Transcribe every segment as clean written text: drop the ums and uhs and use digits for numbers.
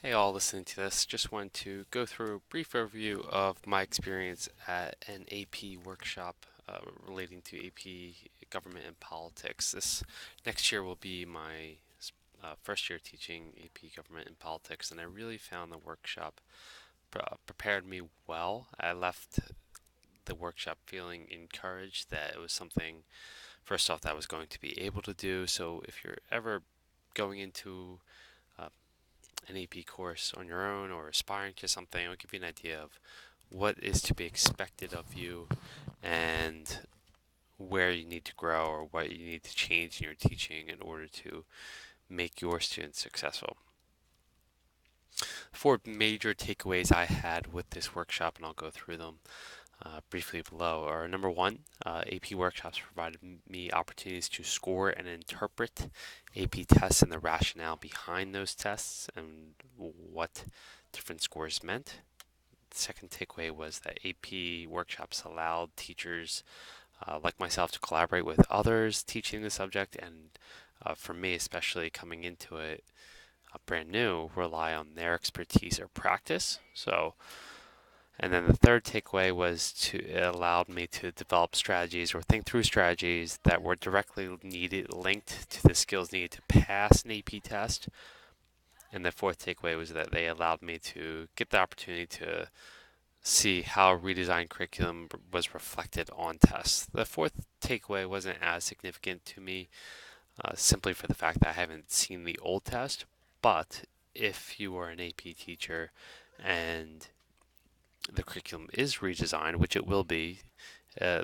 Hey all listening to this, just wanted to go through a brief overview of my experience at an AP workshop relating to AP Government and Politics. This next year will be my first year teaching AP Government and Politics, and I really found the workshop prepared me well. I left the workshop feeling encouraged that it was something, first off, that I was going to be able to do. So if you're ever going into uh, an AP course on your own or aspiring to something, it'll give you an idea of what is to be expected of you and where you need to grow or what you need to change in your teaching in order to make your students successful. Four major takeaways I had with this workshop, and I'll go through them briefly below, are number one, AP workshops provided me opportunities to score and interpret AP tests and the rationale behind those tests and what different scores meant. The second takeaway was that AP workshops allowed teachers like myself to collaborate with others teaching the subject, and for me, especially coming into it brand new, rely on their expertise or practice. And then the third takeaway was it allowed me to develop strategies or think through strategies that were directly linked to the skills needed to pass an AP test. And the fourth takeaway was that they allowed me to get the opportunity to see how redesigned curriculum was reflected on tests. The fourth takeaway wasn't as significant to me, simply for the fact that I haven't seen the old test. But if you are an AP teacher and the curriculum is redesigned, which it will be,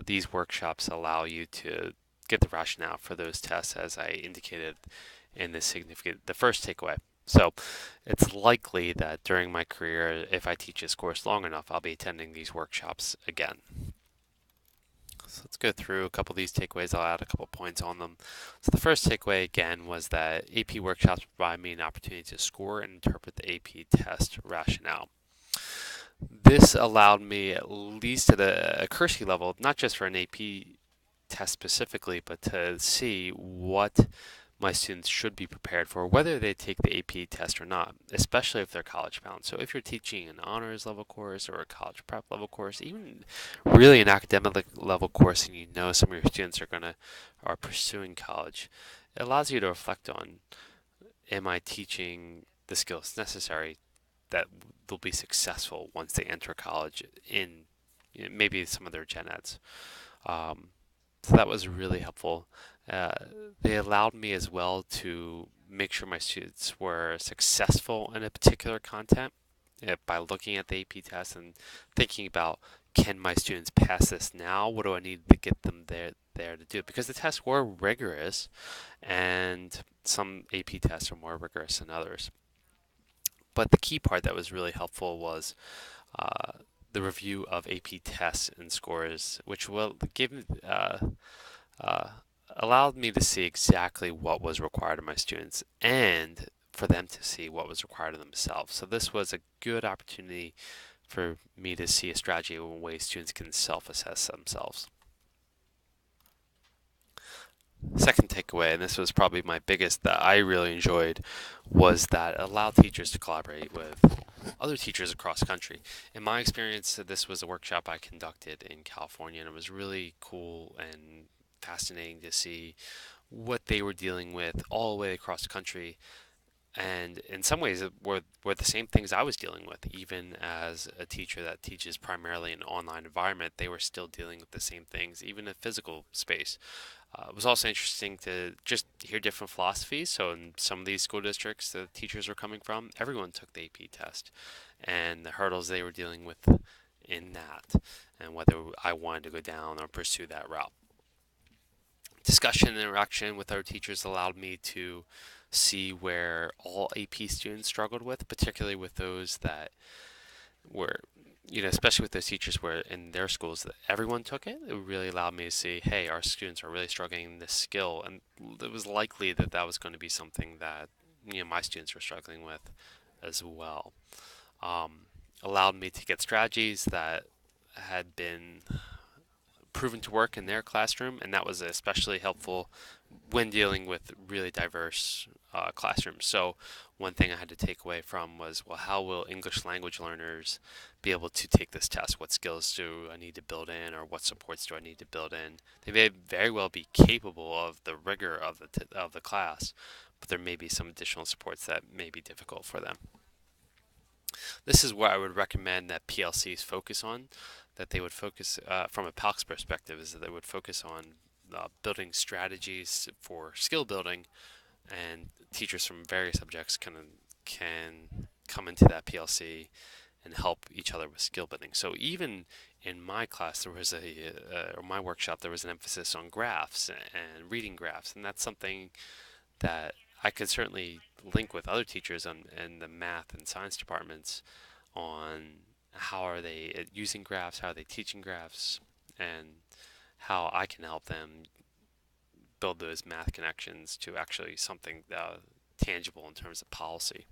these workshops allow you to get the rationale for those tests, as I indicated in the first takeaway. So it's likely that during my career, if I teach this course long enough, I'll be attending these workshops again. So let's go through a couple of these takeaways. I'll add a couple points on them. So the first takeaway again was that AP workshops provide me an opportunity to score and interpret the AP test rationale. This allowed me, at least at a accuracy level, not just for an AP test specifically, but to see what my students should be prepared for, whether they take the AP test or not, especially if they're college bound. So if you're teaching an honors level course or a college prep level course, even really an academic level course, and you know some of your students are pursuing college, it allows you to reflect on, am I teaching the skills necessary that they'll be successful once they enter college in, maybe some of their gen eds. Um, so that was really helpful. Uh, they allowed me as well to make sure my students were successful in a particular content by looking at the AP test and thinking about, can my students pass this now? What do I need to get them there to do? Because the tests were rigorous, and some AP tests are more rigorous than others. But the key part that was really helpful was uh, the review of AP tests and scores, which will give uh, allowed me to see exactly what was required of my students and for them to see what was required of themselves. So this was a good opportunity for me to see a strategy in ways students can self-assess themselves. Second takeaway, and this was probably my biggest that I really enjoyed, was that it allowed teachers to collaborate with other teachers across the country. In my experience, this was a workshop I conducted in California, and it was really cool and fascinating to see what they were dealing with all the way across the country. And in some ways, it were the same things I was dealing with. Even as a teacher that teaches primarily in an online environment, they were still dealing with the same things, even in physical space. It was also interesting to just hear different philosophies. So in some of these school districts the teachers were coming from, everyone took the AP test and the hurdles they were dealing with in that, and whether I wanted to go down or pursue that route. Discussion and interaction with our teachers allowed me to see where all AP students struggled with, particularly with those that were, especially with those teachers where in their schools that everyone took it. It really allowed me to see, hey, our students are really struggling in this skill, and it was likely that that was going to be something that my students were struggling with as well. Um, Allowed me to get strategies that had been proven to work in their classroom, and that was especially helpful when dealing with really diverse classrooms. So one thing I had to take away from was, well, how will English language learners be able to take this test? What skills do I need to build in, or what supports do I need to build in? They may very well be capable of the rigor of the class, but there may be some additional supports that may be difficult for them. This is where I would recommend that PLCs focus on, that they would focus from a PALC's perspective, is that they would focus on building strategies for skill building, and teachers from various subjects can come into that PLC and help each other with skill building. So even in my class, there was or my workshop, there was an emphasis on graphs and reading graphs, and that's something that I could certainly link with other teachers in the math and science departments on how are they using graphs, how are they teaching graphs, and how I can help them build those math connections to actually something tangible in terms of policy.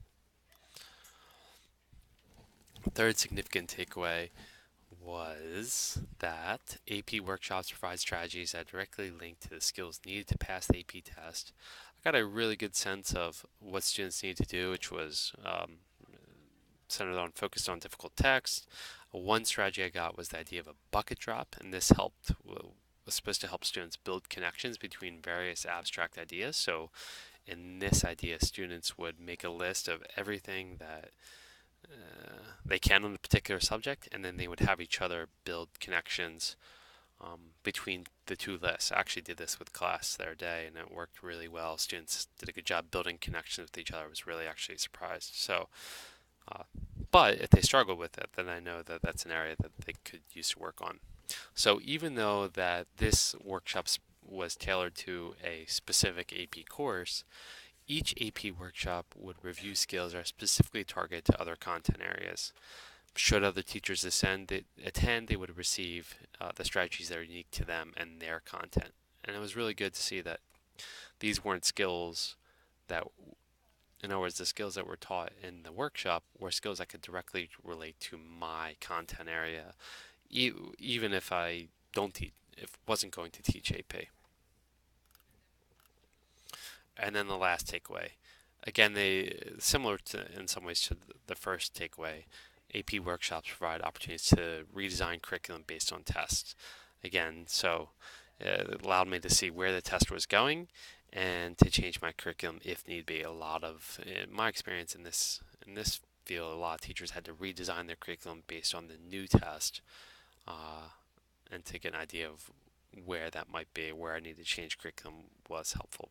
Third significant takeaway was that AP workshops provide strategies that directly link to the skills needed to pass the AP test. I got a really good sense of what students need to do, which was centered on focused on difficult text. One strategy I got was the idea of a bucket drop, and this was supposed to help students build connections between various abstract ideas. So in this idea, students would make a list of everything that they can on a particular subject, and then they would have each other build connections between the two lists. I actually did this with class the other day, and it worked really well. Students did a good job building connections with each other. I was really actually surprised. So, but if they struggle with it, then I know that that's an area that they could use to work on. So even though that this workshop was tailored to a specific AP course, each AP workshop would review skills that are specifically targeted to other content areas. Should other teachers attend, they would receive the strategies that are unique to them and their content. And it was really good to see that these weren't skills that, in other words, the skills that were taught in the workshop were skills that could directly relate to my content area, even if I don't teach, if wasn't going to teach AP. And then the last takeaway, again, they similar to in some ways to the first takeaway. AP workshops provide opportunities to redesign curriculum based on tests. Again, so it allowed me to see where the test was going and to change my curriculum if need be. A lot of, in my experience in this field, a lot of teachers had to redesign their curriculum based on the new test, and to get an idea of where that might be, where I need to change curriculum was helpful.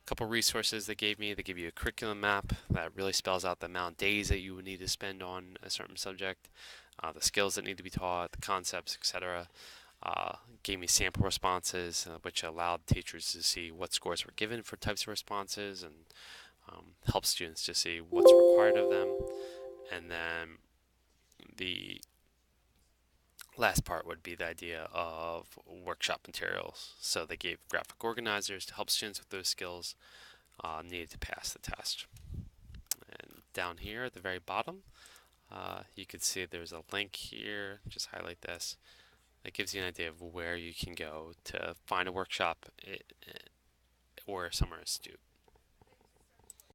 Couple resources they gave me. They give you a curriculum map that really spells out the amount of days that you would need to spend on a certain subject, the skills that need to be taught, the concepts, etc. Gave me sample responses, which allowed teachers to see what scores were given for types of responses, and help students to see what's required of them. And then the last part would be the idea of workshop materials. So they gave graphic organizers to help students with those skills needed to pass the test. And down here at the very bottom, you can see there's a link here. Just highlight this. That gives you an idea of where you can go to find a workshop or somewhere to